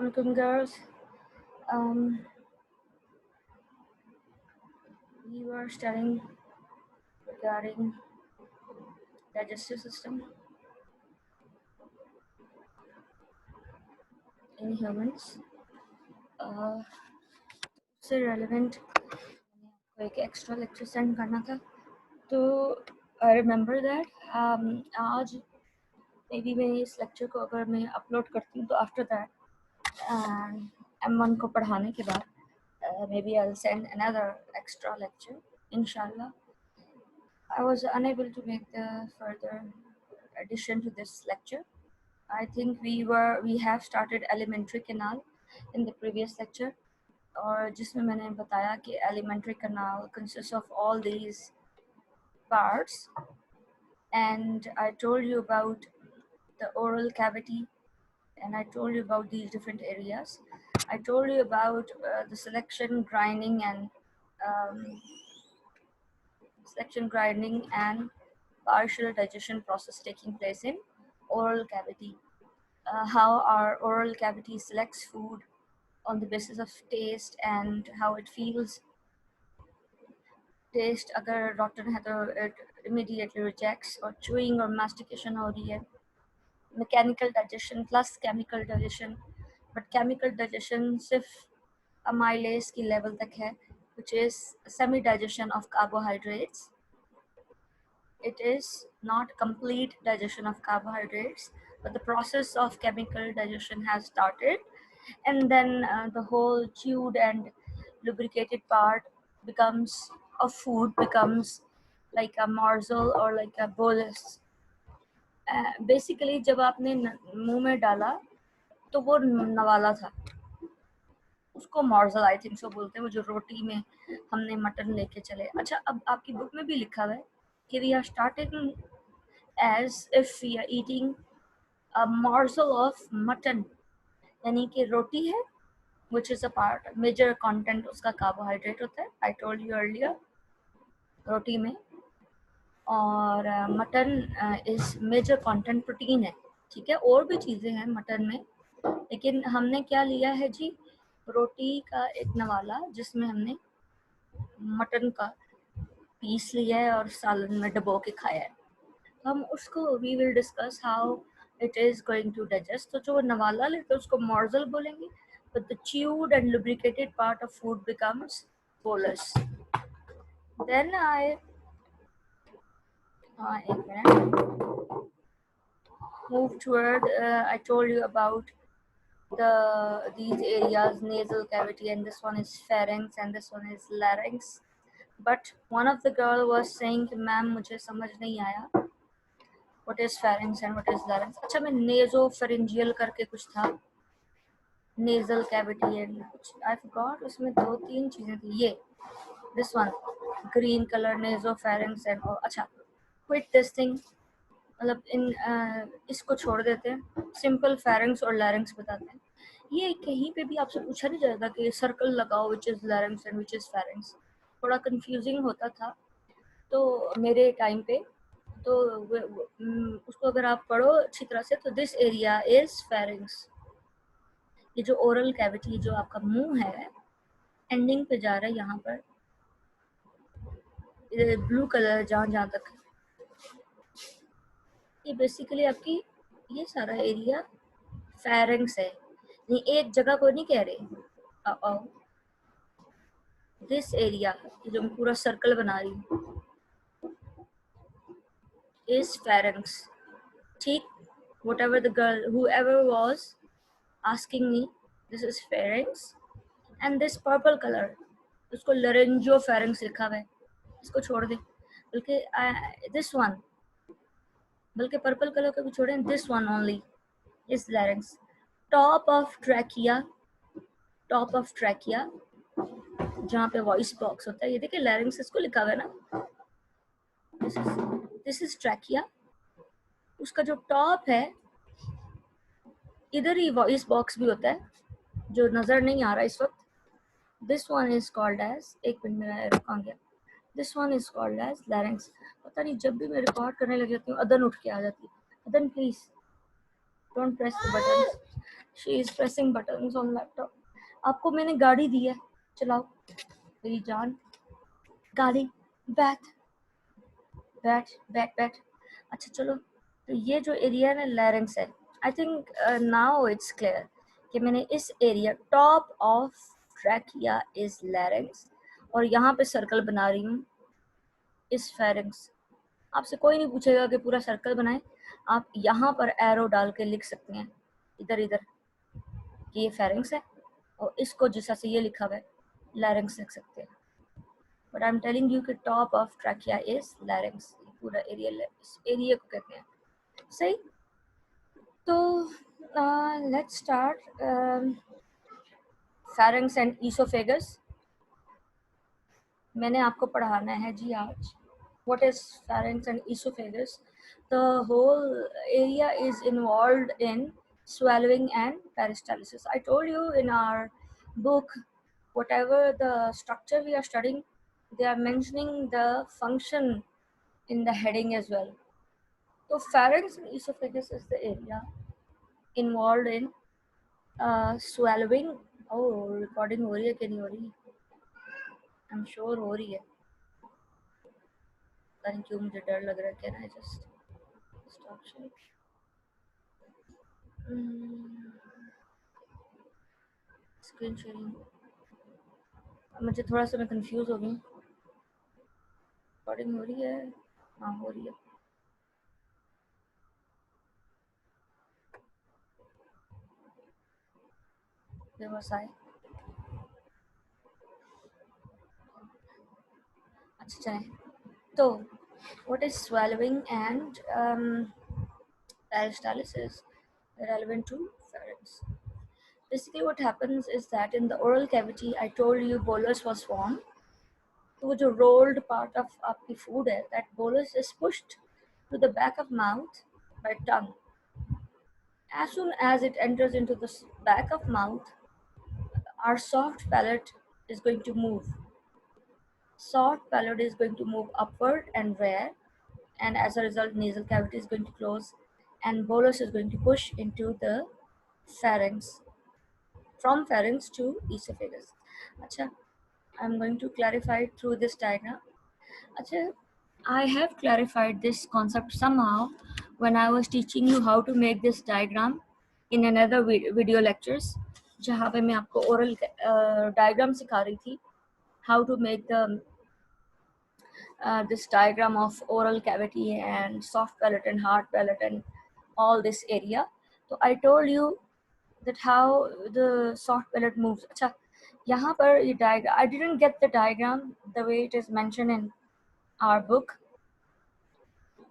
Assalamualaikum girls. We were studying regarding digestive system in humans. उससे relevant मैंने आपको एक extra lecture send करना था, तो I remember that आज maybe मैं इस lecture को अगर मैं upload करती हूँ तो after that M1 को पढ़ाने के बाद maybe I'll send another extra lecture, inshallah. I was unable to make the further addition to this lecture. I think we have started elementary canal in the previous lecture, और जिसमें मैंने बताया कि elementary canal consists of all these parts, and I told you about the oral cavity, and I told you about these different areas. I told you about the selection, grinding, and partial digestion process taking place in oral cavity. How our oral cavity selects food on the basis of taste and how it feels. Taste अगर rotten है तो it immediately rejects, और chewing और mastication हो रही है. Mechanical digestion plus chemical digestion, but chemical digestion सिर्फ amylase की level तक है, which is semi digestion of carbohydrates. It is not complete digestion of carbohydrates, but the process of chemical digestion has started, and then the whole chewed and lubricated part of food becomes like a morsel or like a bolus. Basically जब आपने मुंह में डाला तो वो नवाला था, उसको मॉर्जल I think so बोलते हैं, वो जो रोटी में हमने मटन लेके चले. अच्छा, अब आपकी बुक में भी लिखा हुआ है कि we are starting as if we are eating a morsel of mutton, यानी कि रोटी है which is a part, major content उसका carbohydrate होता है. I told you earlier, रोटी में, और mutton is major content protein है. ठीक है, और भी चीज़ें हैं मटन में, लेकिन हमने क्या लिया है जी, रोटी का एक नवाला जिसमें हमने मटन का पीस लिया है और सालन में डबो के खाया है. हम उसको we will discuss how it is going to digest. तो जो नवाला लेते हैं उसको morsel बोलेंगे, but the chewed and lubricated part of food becomes bolus. Then एक minute, move toward I told you about these areas, nasal cavity, and this one is pharynx and this one is larynx. But one of the girl was saying कि ma'am मुझे समझ नहीं आया what is pharynx and what is larynx. अच्छा, मैं nasopharyngeal करके कुछ था, nasal cavity and कुछ I forgot, उसमें 2-3 चीजें थी. ये this one green color nasopharynx and all. अच्छा, quit this thing, मतलब इसको छोड़ देते हैं, सिंपल pharynx और larynx बताते हैं. ये कहीं पे भी आपसे पूछा नहीं जाएगा कि सर्कल लगाओ which is larynx and which is pharynx. थोड़ा confusing होता था तो मेरे टाइम पे, तो उसको अगर आप पढ़ो अच्छी तरह से तो दिस एरिया इज pharynx. ये जो ओरल कैविटी, जो आपका मुंह है, एंडिंग पे जा रहा है यहाँ पर, ब्लू कलर जहाँ तक, ये बेसिकली आपकी ये सारा एरिया pharynx है. नहीं, एक जगह को नहीं कह रहे, दिस एरिया जो मैं पूरा सर्कल बना रही हूँ is pharynx. ठीक, whatever the girl, whoever was asking me, this is pharynx, and this purple color, उसको laryngopharynx लिखा हुआ है, इसको छोड़ दे, बल्कि this one, बल्कि पर्पल कलर को भी छोड़ें, this one only is larynx. top of trachea जहाँ पे वॉइस बॉक्स होता है, ये देखिए larynx इसको लिखा हुआ है ना, this is trachea. उसका जो टॉप है, इधर ही वॉइस बॉक्स भी होता है जो नजर नहीं आ रहा इस वक्त. This one is called as, एक मिनट मेरा रुक गया, this one is called as larynx. पता नहीं जब भी मैं रिकॉर्ड करने लग जाती हूँ अदन उठ के आ जाती है. अदन please, Don't press the buttons. She is pressing buttons on laptop. आपको मैंने गाड़ी दी है, चलाओ मेरी जान. गाड़ी, बैठ बैठ बैठ बैठ. अच्छा चलो, तो ये जो एरिया है ना लैरिंग्स है. I think now it's clear कि मैंने इस area top of trachea is लैरिंग्स और यहाँ पे सर्कल बना रही हूँ इस फेरिंग्स. आपसे कोई नहीं पूछेगा कि पूरा सर्कल बनाए, आप यहाँ पर एरो डाल के लिख सकते हैं इधर इधर कि ये फेरिंग्स है और इसको जैसा से ये लिखा हुआ है लैरिंग्स लिख सकते हैं. But I am telling you कि top of trachea is larynx. पूरा एरिया इस एरिया को कहते हैं. सही. तो let's start pharynx and oesophagus. मैंने आपको पढ़ाना है जी आज what is pharynx and esophagus. The whole area is involved in swallowing and peristalsis. I told you in our book, whatever the structure we are studying, they are mentioning the function in the heading as well. So pharynx and esophagus is the area involved in swallowing. Oh, recording हो रही है कि नहीं हो रही? I'm sure हो रही है. पता नहीं क्यों मुझे डर लग रहा है. Can I just stop sharing? Screen sharing. मुझे थोड़ा सा मैं कंफ्यूज हो गई. रिकॉर्डिंग हो रही है? हाँ हो रही है. व्यवसाय. अच्छा चलें. तो what is swallowing and peristalsis relevant to pharynx? Basically what happens is that in the oral cavity I told you bolus was formed. तो वो जो rolled part of आपकी food है, that bolus is pushed to the back of mouth by tongue. As soon as it enters into the back of mouth, our soft palate is going to move. Soft palate is going to move upward and rear, and as a result, nasal cavity is going to close, and bolus is going to push into the pharynx, from pharynx to esophagus. Acha, I'm going to clarify it through this diagram. Acha, I have clarified this concept somehow when I was teaching you how to make this diagram in another video lectures, जहाँ पे मैं आपको oral diagram सिखा रही थी, how to make the this diagram of oral cavity and soft palate and hard palate and all this area. So I told you that how the soft palate moves. अच्छा, यहाँ पर ये diagram, I didn't get the diagram the way it is mentioned in our book.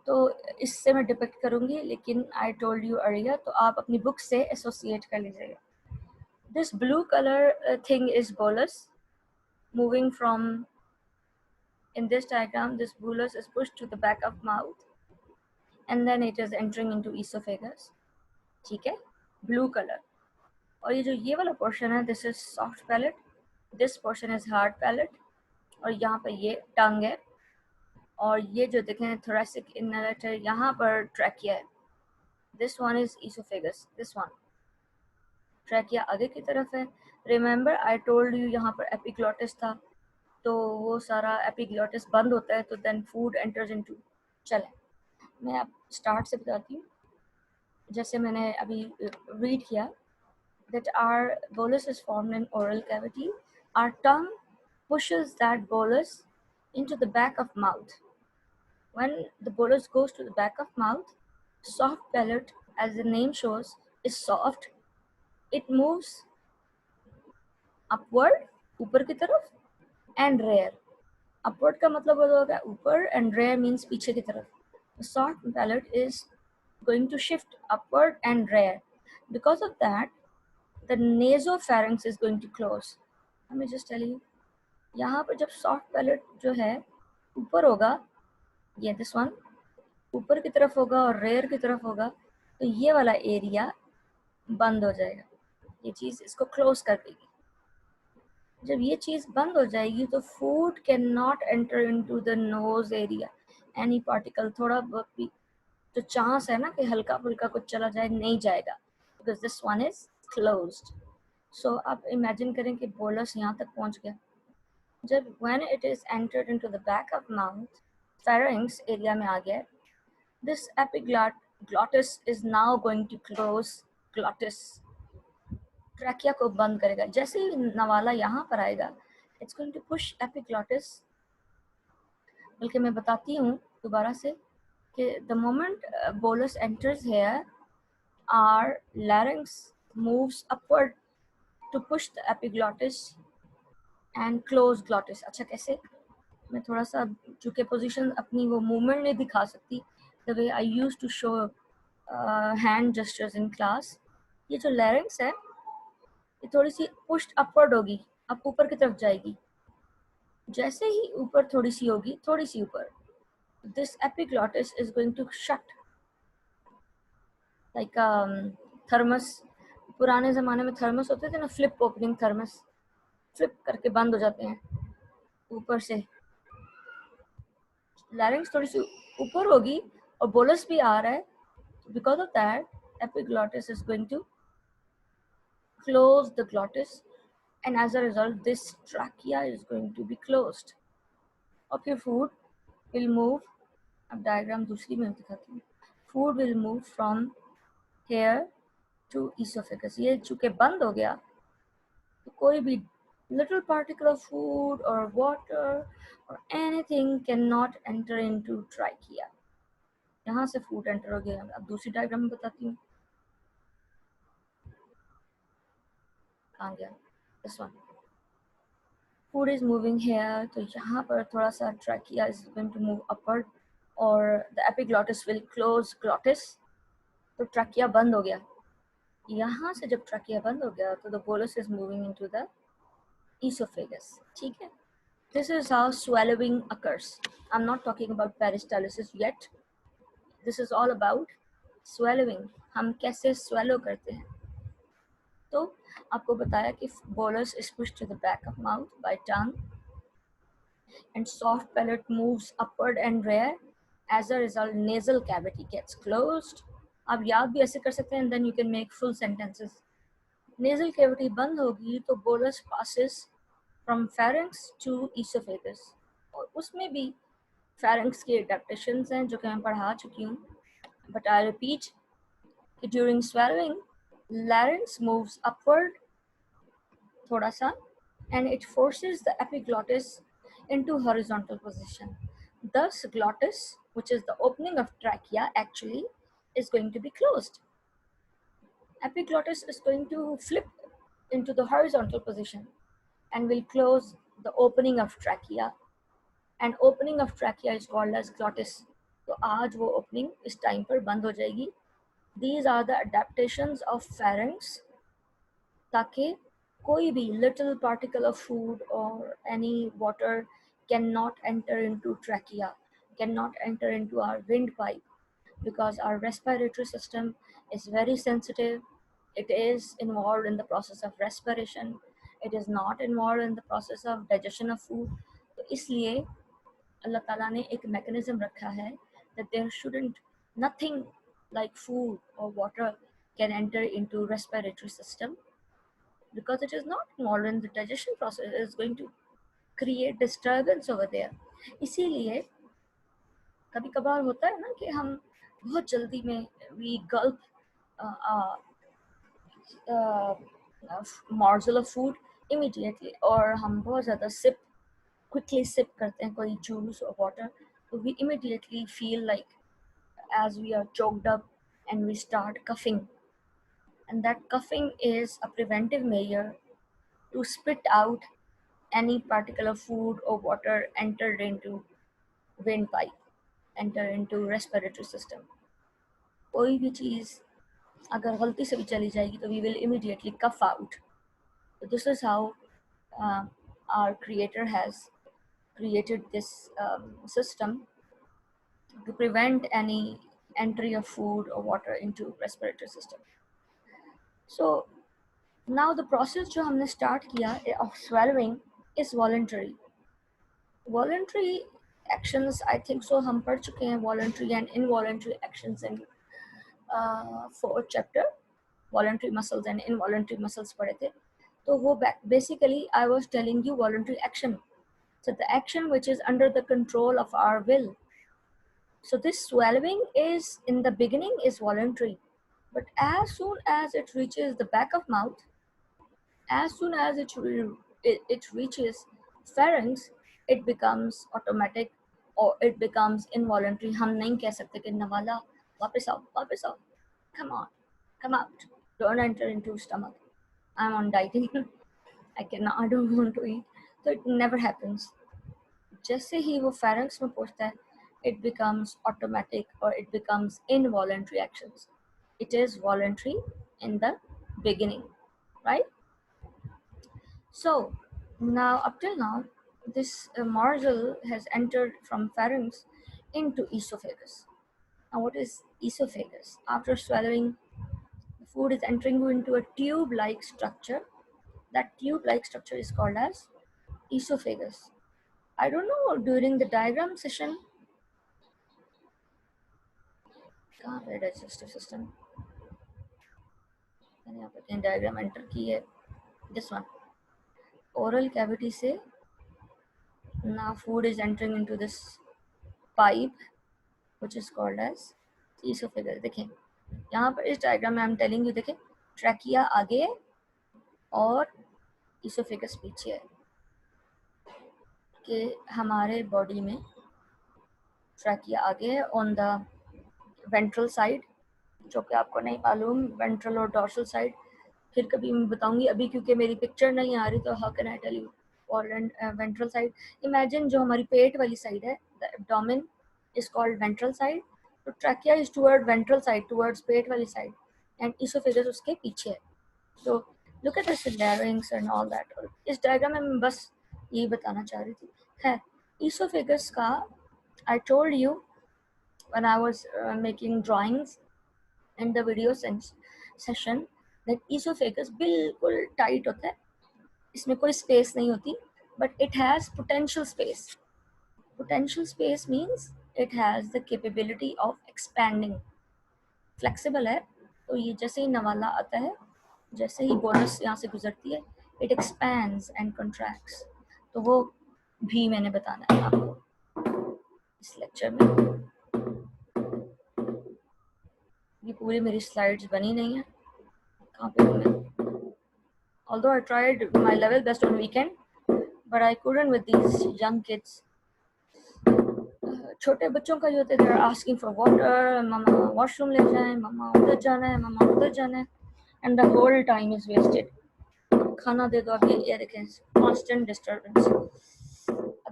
तो इससे मैं depict करूँगी, लेकिन I told you earlier, तो आप अपनी बुक से एसोसिएट कर लीजिएगा. This blue color thing is bolus moving from, in this diagram, this bolus is pushed to the back of mouth and then it is entering into esophagus. ठीक है, blue color. और ये जो ये वाला portion है, this is soft palate, this portion is hard palate, और यहाँ पर ये tongue है, और ये जो देखें thoracic inlet है, यहाँ पर trachea है. This one is esophagus, this one. Trachea आगे की तरफ है. Remember I told you यहाँ पर epiglottis था, तो वो सारा epiglottis बंद होता है, तो then food enters into. चलें, मैं आप स्टार्ट से बताती हूँ. जैसे मैंने अभी रीड किया, that our bolus is formed in oral cavity. Our tongue pushes that bolus into the back of mouth. When the bolus goes to the back of mouth, soft palate, as the name shows, is soft. It moves upward, ऊपर की तरफ, and rear. Upward का मतलब होगा ऊपर, and rear means पीछे की तरफ. The soft palate is going to shift upward and rear. Because of that, the nasopharynx is going to close. Let me just tell you. यहाँ पर जब soft palate जो है ऊपर होगा, ये this one ऊपर की तरफ होगा और rear की तरफ होगा, तो ये वाला एरिया बंद हो जाएगा. ये चीज़ इसको क्लोज कर देगी. जब ये चीज़ बंद हो जाएगी तो food can not enter into the nose area. Any particle, थोड़ा बहुत भी जो चांस है ना कि हल्का फुल्का कुछ चला जाए, नहीं जाएगा, because this one is closed. So आप इमेजिन करें कि बोलस यहाँ तक पहुँच गया. जब when it is entered into the back of mouth, pharynx area में आ गया, this epiglottis is now going to close glottis. Trachea को बंद करेगा. जैसे ही नवाला यहाँ पर आएगा, it's going to push epiglottis. बल्कि मैं बताती हूँ दोबारा से कि the moment bolus enters here, our larynx moves upward to push the epiglottis and close glottis. अच्छा कैसे? मैं थोड़ा सा चूँकि पोजीशन अपनी वो मूवमेंट नहीं दिखा सकती the way I used to show hand gestures in class. ये जो larynx है ये थोड़ी सी pushed upward होगी, अब ऊपर की तरफ जाएगी. जैसे ही ऊपर थोड़ी सी होगी, थोड़ी सी ऊपर, this epiglottis is going to shut like thermos. पुराने ज़माने में थर्मस होते थे ना, फ्लिप ओपनिंग थर्मस, फ्लिप करके बंद हो जाते हैं ऊपर से. लैरिंक्स थोड़ी सी ऊपर होगी और बोलस भी आ रहा है. Because of that epiglottis is going to close the glottis, and as a result this trachea is going to be closed. और फिर food will move. अब डायग्राम दूसरी में दिखाती हूँ. food will move from here to esophagus. ये चूँकि बंद हो गया तो कोई भी little particle of food or water or anything cannot enter into trachea. यहाँ से food enter हो गया. अब दूसरी डायग्राम में बताती हूँ. कहाँ गया? This one. Food is moving here, तो यहाँ पर थोड़ा सा trachea is going to move upward और the epiglottis will close glottis. तो trachea बंद हो गया. यहाँ से जब trachea बंद हो गया तो the bolus is moving into the esophagus. ठीक है? This is how swallowing occurs. I'm not talking about peristalsis yet. This is all about swallowing. हम कैसे swallow करते हैं. तो आपको बताया कि bolus is pushed to the back of mouth by tongue and soft palate moves upward and rear. As a result, nasal cavity gets closed. आप याद भी ऐसे कर सकते हैं and then you can make full sentences. Nasal cavity बंद होगी तो bolus passes from pharynx to esophagus. और उसमें भी pharynx के adaptations हैं जो कि मैं पढ़ा चुकी हूँ. But I repeat, during swallowing, larynx moves upward थोड़ा सा and it forces the epiglottis into horizontal position. Thus, glottis, which is the opening of trachea, actually is going to be closed. Epiglottis is going to flip into the horizontal position and will close the opening of trachea. And opening of trachea is called as glottis. तो आज वो opening इस time पर बंद हो जाएगी. These are the adaptations of pharynx ताकि कोई भी little particle of food or any water cannot enter into trachea, cannot enter into our windpipe, because our respiratory system is very sensitive. It is involved in the process of respiration. It is not involved in the process of digestion of food. तो इसलिए अल्लाह ताला ने एक mechanism रखा है that there shouldn't nothing like food or water can enter into respiratory system, because it is not involved in the digestion process. It is going to create disturbance over there. इसीलिए कभी कभार होता है ना कि हम बहुत जल्दी में we gulp morsel of food immediately, और हम बहुत ज़्यादा quickly sip करते हैं कोई juice or water, so we immediately feel like as we are choked up and we start coughing, and that coughing is a preventive measure to spit out any particle of food or water entered into windpipe, enter into respiratory system. कोई भी चीज़ अगर गलती से भी चली जाएगी तो we will immediately cough out. So this is how our creator has created this system to prevent any entry of food or water into respiratory system. So now the process जो हमने start किया of swallowing is voluntary. Voluntary actions, I think so हम पढ़ चुके हैं voluntary and involuntary actions in fourth chapter. Voluntary muscles and involuntary muscles पढ़े थे. तो वो basically I was telling you voluntary action. So the action which is under the control of our will. So this swallowing is in the beginning is voluntary, but as soon as it reaches the back of mouth, as soon as it reaches pharynx, it becomes automatic or it becomes involuntary. हम नहीं कह सकते कि नवाला वापस आओ, come on, come out, don't enter into stomach. I'm on dieting. I don't want to eat. So it never happens. जैसे ही वो pharynx में पहुंचता है, it becomes automatic or it becomes involuntary actions. It is voluntary in the beginning, right? So now, up till now, this morsel has entered from pharynx into esophagus. Now, what is esophagus? After swallowing, the food is entering into a tube-like structure. That tube-like structure is called as esophagus. I don't know, during the diagram session, कहाँ पे digestive system? मैंने यहाँ पे diagram enter की है. This one. Oral cavity से now food is entering into this pipe, which is called as esophagus. देखें यहाँ पर इस डायग्राम में I'm telling you, देखें ट्रैकिया आगे है और esophagus पीछे है. कि हमारे बॉडी में ट्रैकिया आगे है on the ventral side, जो कि आपको नहीं मालूम ventral और dorsal side फिर कभी मैं बताऊंगी. अभी क्योंकि मेरी पिक्चर नहीं आ रही तो how can I tell you? और ventral side, imagine जो हमारी पेट वाली साइड है, the abdomen is called ventral side. तो trachea is toward ventral side, towards पेट वाली side, and esophagus उसके पीछे है. So look at the larynx and all that. और इस डायग्राम में मैं बस यही बताना चाह रही थी. है esophagus का, I told you when I was making drawings in the video session that esophagus बिल्कुल tight होता है, इसमें कोई space नहीं होती, but it has potential space. Potential space means it has the capability of expanding. Flexible है, तो ये जैसे ही नवाला आता है, जैसे ही बोनस यहाँ से गुजरती है, it expands and contracts. तो वो भी मैंने बताना है आपको इस लेक्चर में. ये पूरी मेरी स्लाइड्स बनी नहीं है, कहाँ पे हूँ मैं? Although I tried my level best on weekend, but I couldn't with these young kids. छोटे बच्चों का जो होते हैं, they are asking for water, mama washroom ले जाएं, मामा उधर जाना है, मामा उधर जाना है, and the whole time is wasted. खाना दे दो अभी, ये देखें constant disturbance.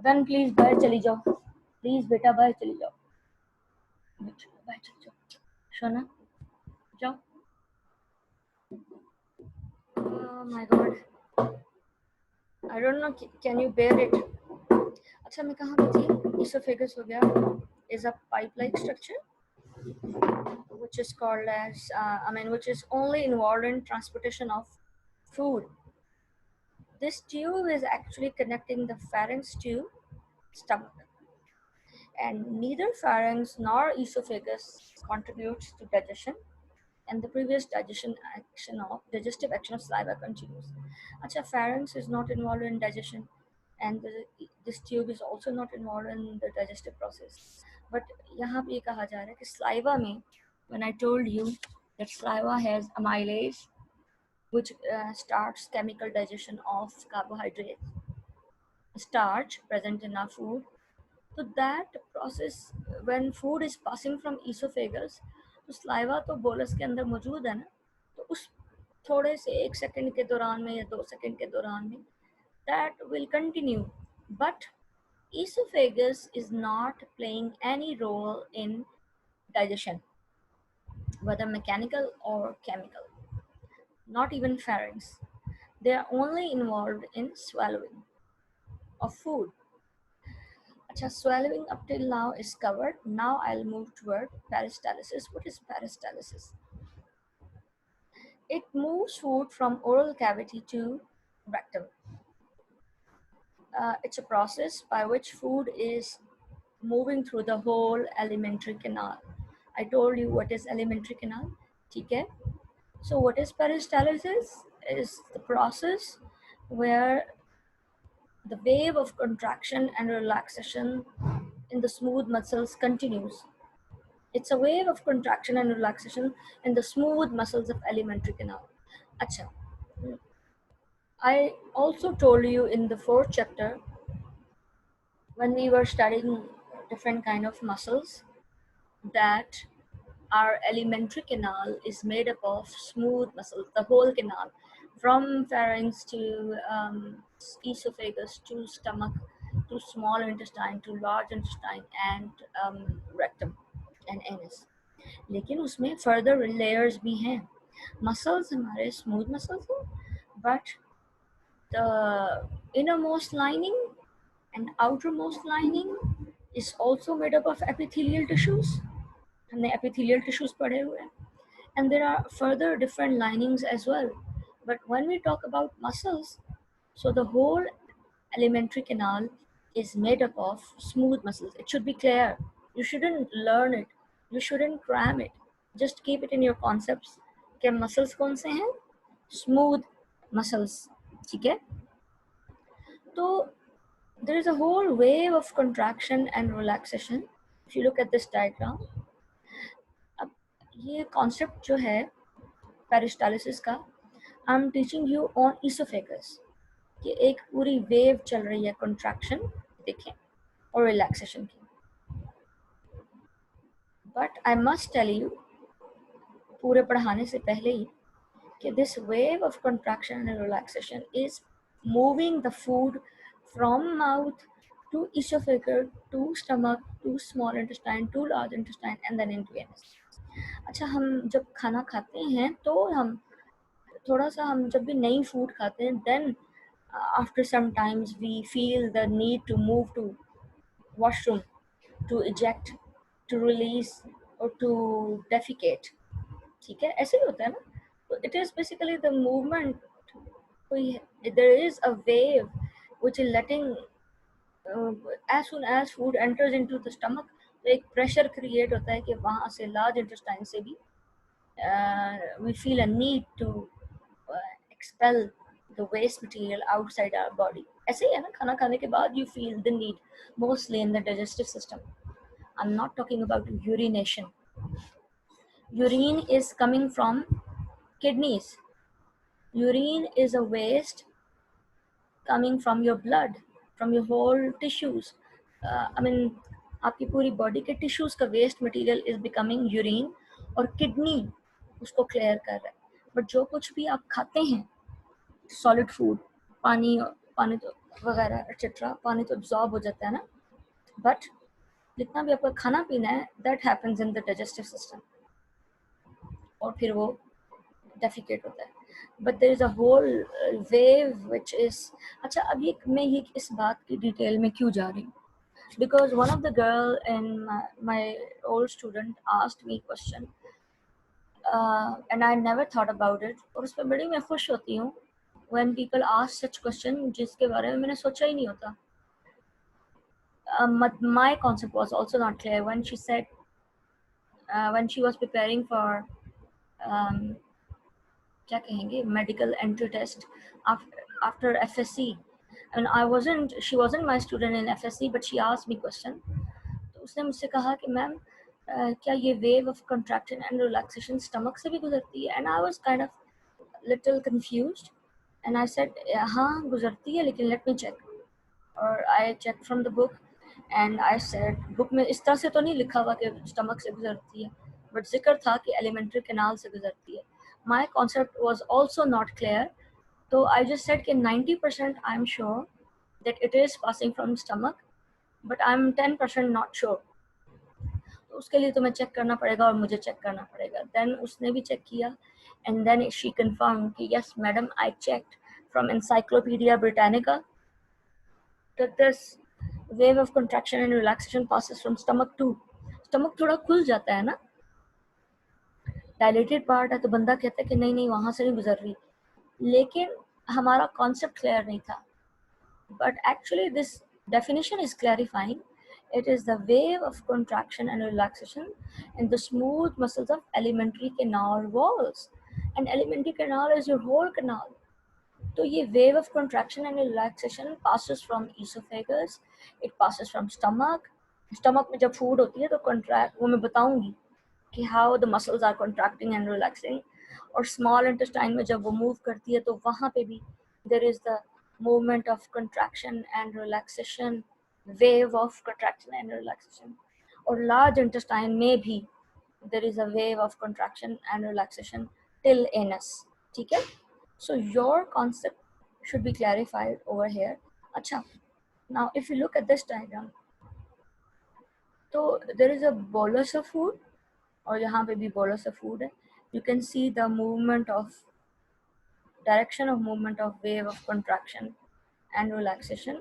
then please बाहर चली जाओ, प्लीज बेटा बाहर चली जाओ, बाहर चली जाओ, शोना जाओ. Oh my god, I don't know, can you bear it? अच्छा मैं कहाँ पे थी? Esophagus हो गया, is a pipe-like structure which is called as which is only involved in transportation of food. This tube is actually connecting the pharynx to stomach, and neither pharynx nor esophagus contributes to digestion, and the previous digestive action of saliva continues. Acha, pharynx is not involved in digestion, and this tube is also not involved in the digestive process. But यहाँ पे ये कहा जा रहा है कि saliva में, when I told you that saliva has amylase, which starts chemical digestion of carbohydrate, starch present in our food. So that process, when food is passing from esophagus, तो saliva तो bolus के अंदर मौजूद है ना, तो उस थोड़े से 1 सेकंड के दौरान में या 2 सेकंड के दौरान में that will continue, but esophagus is not playing any role in digestion, whether mechanical or chemical, not even pharynx. They are only involved in swallowing of food. Acha, swallowing up till now is covered. Now I'll move toward peristalsis. What is peristalsis? It moves food from oral cavity to rectum. It's a process by which food is moving through the whole alimentary canal. I told you what is alimentary canal. Okay. So what is peristalsis? Is the process where the wave of contraction and relaxation in the smooth muscles continues. It's a wave of contraction and relaxation in the smooth muscles of alimentary canal. Acha. I also told you in the fourth chapter when we were studying different kind of muscles that our alimentary canal is made up of smooth muscles, the whole canal, from pharynx to esophagus to stomach to small intestine to large intestine and rectum and anus. लेकिन उसमें further layers भी हैं. Muscles हमारे smooth muscles हैं, but the innermost lining and outermost lining is also made up of epithelial tissues. हमने epithelial tissues पढ़े हुए हैं. And there are further different linings as well. But when we talk about muscles, so the whole alimentary canal is made up of smooth muscles. It should be clear. You shouldn't learn it. You shouldn't cram it. Just keep it in your concepts. कि muscles कौन से हैं? Smooth muscles. ठीक है? तो there is a whole wave of contraction and relaxation. If you look at this diagram, अब ये concept जो है पेरिस्टालिसिस का, I am teaching you on oesophagus कि एक पूरी वेव चल रही है कंट्रैक्शन देखें और रिलैक्सेशन की. But I must tell you पूरे पढ़ाने से पहले ही कि this wave of contraction and relaxation is moving the food from mouth to esophagus to stomach to small intestine to large intestine and then into anus. अच्छा, हम जब खाना खाते हैं तो हम थोड़ा सा हम जब भी नई फूड खाते हैं then after some times we feel the need to move to washroom to eject to release or to defecate. ठीक है, ऐसे ही होता है ना. तो it is basically the movement. There is a wave which is letting as soon as food enters into the stomach तो एक pressure create होता है कि वहाँ से large intestine से भी we feel a need to expel the waste material outside our body. ऐसे ही है ना, खाना खाने के बाद you feel the need mostly in the digestive system. I'm not talking about urination. Urine is coming from kidneys. Urine is a waste coming from your blood, from your whole tissues. I mean, आपकी पूरी body के tissues का waste material is becoming urine और kidney उसको clear कर रहा है. But जो कुछ भी आप खाते हैं सॉलिड फूड, पानी पानी तो वगैरह एक्सेट्रा, पानी तो एब्जॉर्ब हो जाता है ना, बट जितना भी आपका खाना पीना है that happens in the digestive system और फिर वो डेफिकेट होता है. But there is a whole wave which is. अच्छा, अब ये मैं ये इस बात की डिटेल में क्यों जा रही हूँ? Because one of the girl in my old student asked me question and I never thought about it. और उस पर बड़ी मैं खुश होती हूँ when people ask such question जिसके बारे में मैंने सोचा ही नहीं होता. My concept was also not clear when she said when she was preparing for क्या कहेंगे medical entry test after FSC. And she wasn't my student in FSC, but she asked me question. तो उसने मुझसे कहा कि ma'am क्या ये wave of contraction and relaxation stomach से भी गुजरती है? And I was kind of little confused and I said हाँ गुजरती है, लेकिन लेट मी चेक. और I check from the book and I said book में इस तरह से तो नहीं लिखा हुआ कि स्टमक से गुजरती है, बट जिक्र था कि एलिमेंट्री कैनाल से गुजरती है. My concept was also not clear. तो आई जस्ट सेड कि 90% I am sure that it is passing from stomach, but I'm 10% not sure. तो उसके लिए तो मैं चेक करना पड़ेगा और मुझे चेक करना पड़ेगा. देन उसने भी चेक किया and then she confirmed कि yes madam, I checked from Encyclopedia Britannica that this wave of contraction and relaxation passes from stomach too. stomach थोड़ा खुल जाता है ना, dilated part है, तो बंदा कहता है कि नहीं नहीं वहाँ से नहीं गुजर रही, लेकिन हमारा कॉन्सेप्ट क्लियर नहीं था. But actually this definition is clarifying. It is the wave of contraction and relaxation in the smooth muscles of alimentary canal walls. And alimentary canal is your whole canal. तो ये wave of contraction and relaxation passes from esophagus, it passes from stomach. Stomach में जब food होती है तो contract, वो मैं बताऊंगी कि how the muscles are contracting and relaxing. और small intestine में जब वो move करती है तो वहाँ पे भी there is the movement of contraction and relaxation, wave of contraction and relaxation. और large intestine में भी there is a wave of contraction and relaxation till anus. ठीक है? So your concept should be clarified over here. Acha, now if you look at this diagram, so there is a bolus of food, और यहाँ पे भी bolus of food है. You can see the movement of direction of movement of wave of contraction and relaxation.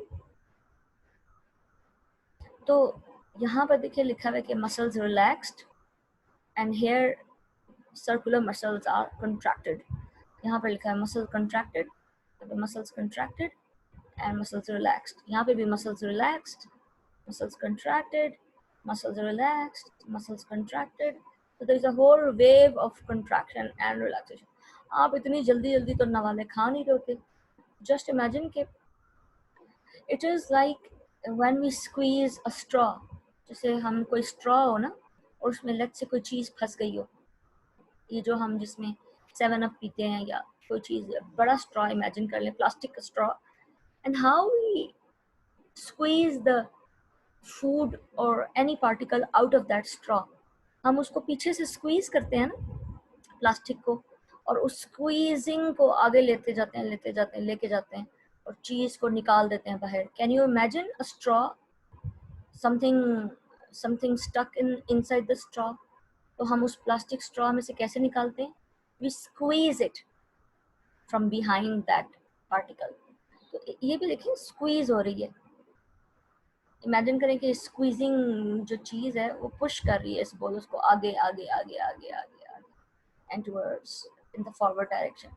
तो यहाँ पर देखिए लिखा है कि muscles relaxed, and here circular muscles are contracted. यहाँ पर लिखा है muscles contracted, the muscles contracted and muscles relaxed. यहाँ पे भी muscles relaxed, muscles contracted, muscles relaxed, muscles contracted. So there is a whole wave of contraction and relaxation. आप इतनी जल्दी जल्दी तो नवाले खा नहीं रहे. Just imagine कि it is like when we squeeze a straw. जैसे हम कोई straw हो ना और उसमें let's say कोई चीज़ फंस गई हो, ये जो हम जिसमें 7 Up पीते हैं या कोई चीज़ बड़ा straw imagine कर लें, plastic का straw, and how we squeeze the food or any particle out of that straw. हम उसको पीछे से squeeze करते हैं ना प्लास्टिक को, और उस squeezing को आगे लेते जाते हैं लेके जाते हैं और चीज को निकाल देते हैं बाहर. Can you imagine a straw, something stuck inside the straw? तो हम उस प्लास्टिक straw में से कैसे निकालते हैं? We squeeze it from behind that particle. तो ये भी देखिए squeeze हो रही है. इमेजिन करें कि स्क्वीजिंग जो चीज़ है वो पुश कर रही है इस बोलस को आगे आगे आगे आगे आगे आगे and towards in the forward direction.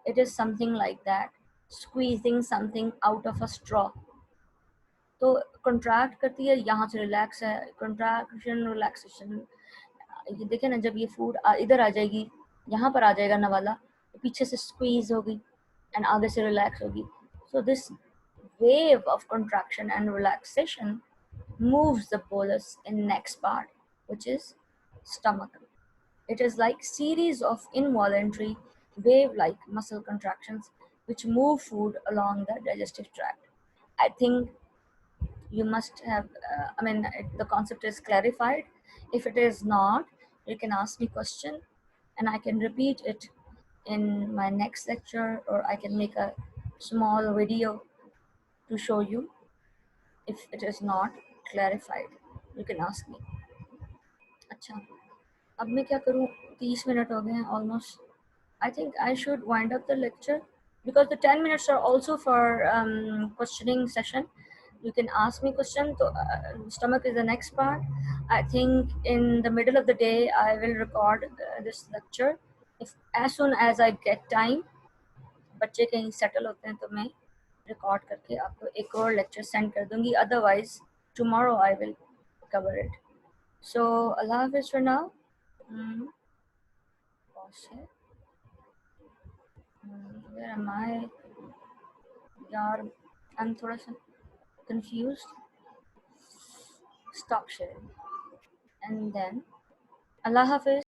It is something like that, squeezing something out of a straw. तो कंट्रैक्ट करती है, यहाँ से रिलैक्स है, कंट्रैक्शन रिलैक्सेशन. ये देखें ना, जब ये फूड इधर आ जाएगी, यहाँ पर आ जाएगा नवाला, तो पीछे से स्क्वीज होगी एंड आगे से रिलैक्स होगी. So this wave of contraction and relaxation moves the bolus in next part, which is stomach. It is like series of involuntary wave-like muscle contractions which move food along the digestive tract. I think you must have, the concept is clarified. If it is not, you can ask me question and I can repeat it in my next lecture, or I can make a small video to show you. If it is not clarified, you can ask me. अच्छा, अब मैं क्या करूँ? 30 minute हो गए हैं almost. I think I should wind up the lecture because the 10 minutes are also for questioning session. You can ask me question. So stomach is the next part. I think in the middle of the day I will record this lecture. If as soon as I get time, बच्चे कहीं settle होते हैं तो मैं record करके आपको एक और लेक्चर सेंड कर दूंगी. Otherwise tomorrow I will cover it. So Allah Hafiz for now. Where am I? यार, I'm थोड़ा सा confused. Stop sharing. And then Allah Hafiz.